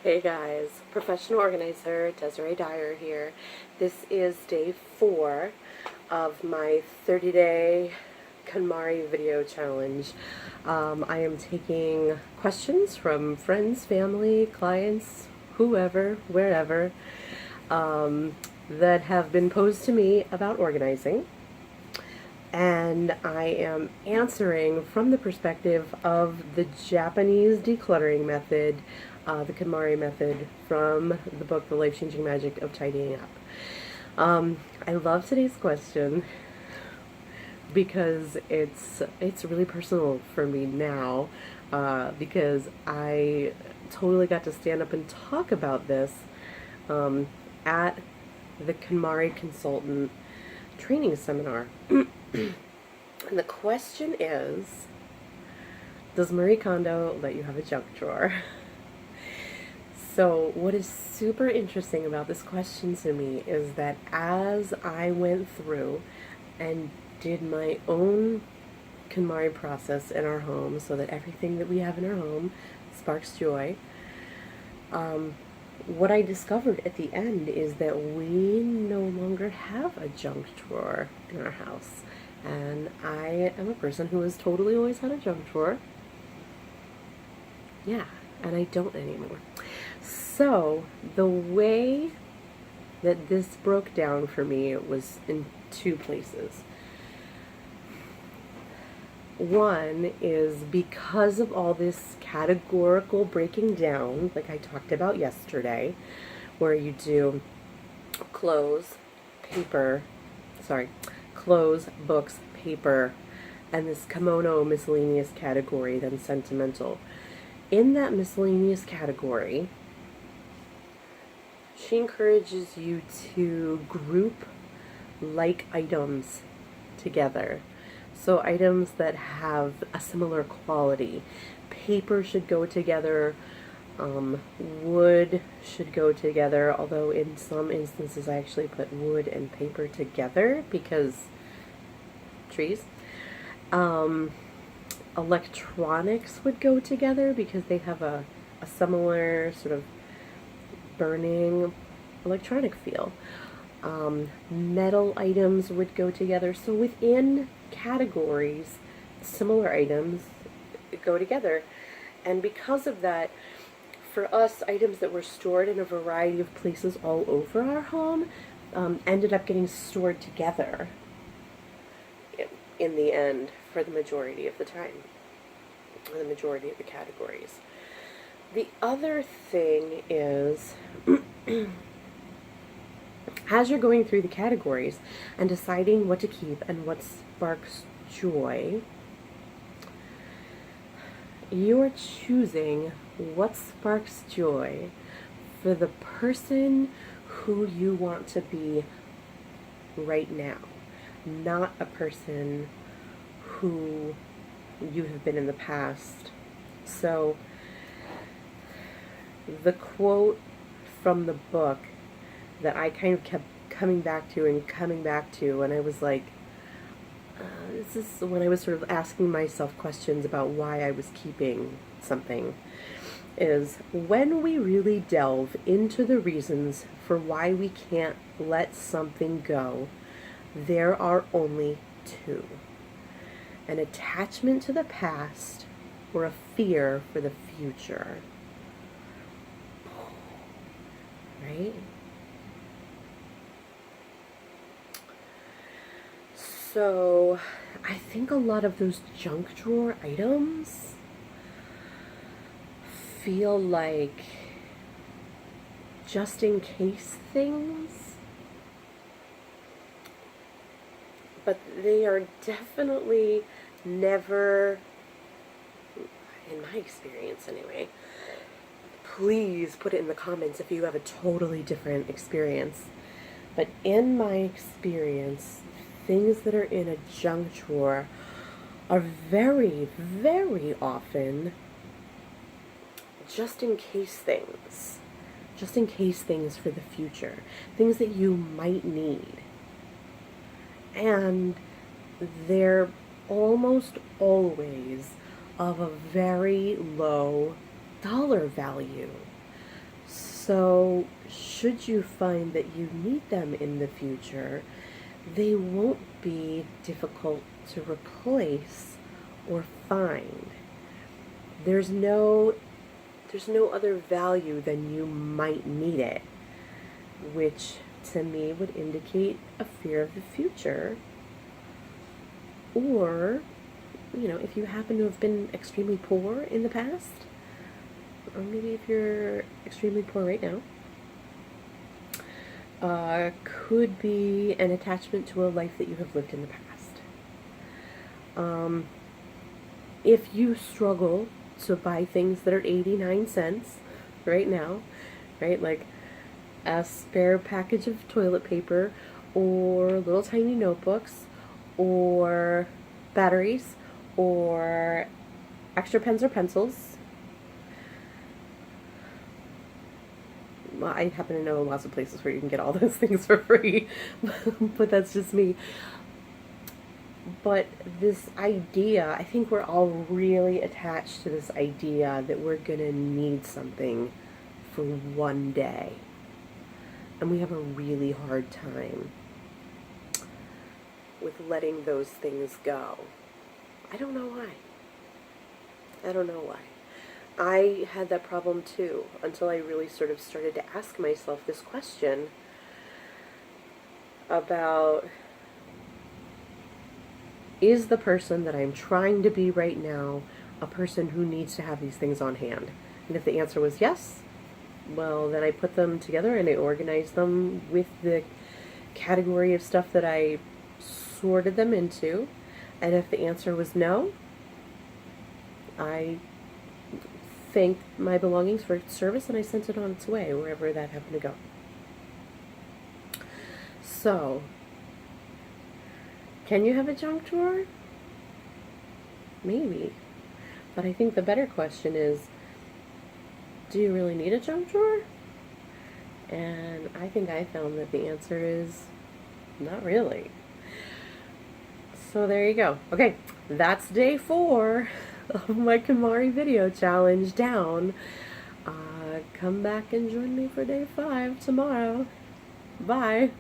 Hey guys, professional organizer Desiree Dyer here. This is day 4 of my 30-day KonMari video challenge. I am taking questions from friends, family, clients, whoever, wherever, that have been posed to me about organizing. And I am answering from the perspective of the Japanese decluttering method, the KonMari method, from the book The Life-Changing Magic of Tidying Up. I love today's question because it's really personal for me now, because I totally got to stand up and talk about this at the KonMari Consultant training seminar. And the question is, does Marie Kondo let you have a junk drawer? So what is super interesting about this question to me is that as I went through and did my own KonMari process in our home so that everything that we have in our home sparks joy, what I discovered at the end is that we no longer have a junk drawer in our house. And I am a person who has totally always had a junk drawer. Yeah, and I don't anymore. So the way that this broke down for me was in two places. One is because of all this categorical breaking down, like I talked about yesterday, where you do clothes, books, paper, and this kimono miscellaneous category, then sentimental. In that miscellaneous category, she encourages you to group like items together. So items that have a similar quality. Paper should go together. Wood should go together, although in some instances I actually put wood and paper together because trees. Electronics would go together because they have a similar sort of burning electronic feel. Metal items would go together. So within categories, similar items go together. And because of that, for us, items that were stored in a variety of places all over our home ended up getting stored together in the end for the majority of the time, or the majority of the categories. The other thing is, as you're going through the categories and deciding what to keep and what sparks joy, you're choosing what sparks joy for the person who you want to be right now, not a person who you have been in the past. So the quote from the book that I kind of kept coming back to, and I was like, this is when I was sort of asking myself questions about why I was keeping something, is when we really delve into the reasons for why we can't let something go, there are only two: an attachment to the past or a fear for the future. Right? So I think a lot of those junk drawer items feel like just in case things, but they are definitely never, in my experience anyway. Please put it in the comments if you have a totally different experience. But in my experience, things that are in a junk drawer are very, very often just in case things. Just in case things for the future. Things that you might need. And they're almost always of a very low dollar value. So, should you find that you need them in the future, they won't be difficult to replace or find. There's no other value than you might need it, which to me would indicate a fear of the future. Or, if you happen to have been extremely poor in the past, or maybe if you're extremely poor right now, could be an attachment to a life that you have lived in the past. If you struggle to buy things that are 89 cents right now, right, like a spare package of toilet paper, or little tiny notebooks, or batteries, or extra pens or pencils. Well, I happen to know lots of places where you can get all those things for free, but that's just me. But this idea, I think we're all really attached to this idea that we're going to need something for one day. And we have a really hard time with letting those things go. I don't know why. I had that problem too, until I really sort of started to ask myself this question about, is the person that I'm trying to be right now a person who needs to have these things on hand? And if the answer was yes, well, then I put them together and I organized them with the category of stuff that I sorted them into. And if the answer was no, I thanked my belongings for its service and I sent it on its way, wherever that happened to go. So, can you have a junk drawer? Maybe. But I think the better question is, do you really need a junk drawer? And I think I found that the answer is not really. So there you go. Okay, that's day 4 of my KonMari video challenge down. Come back and join me for day 5 tomorrow. Bye.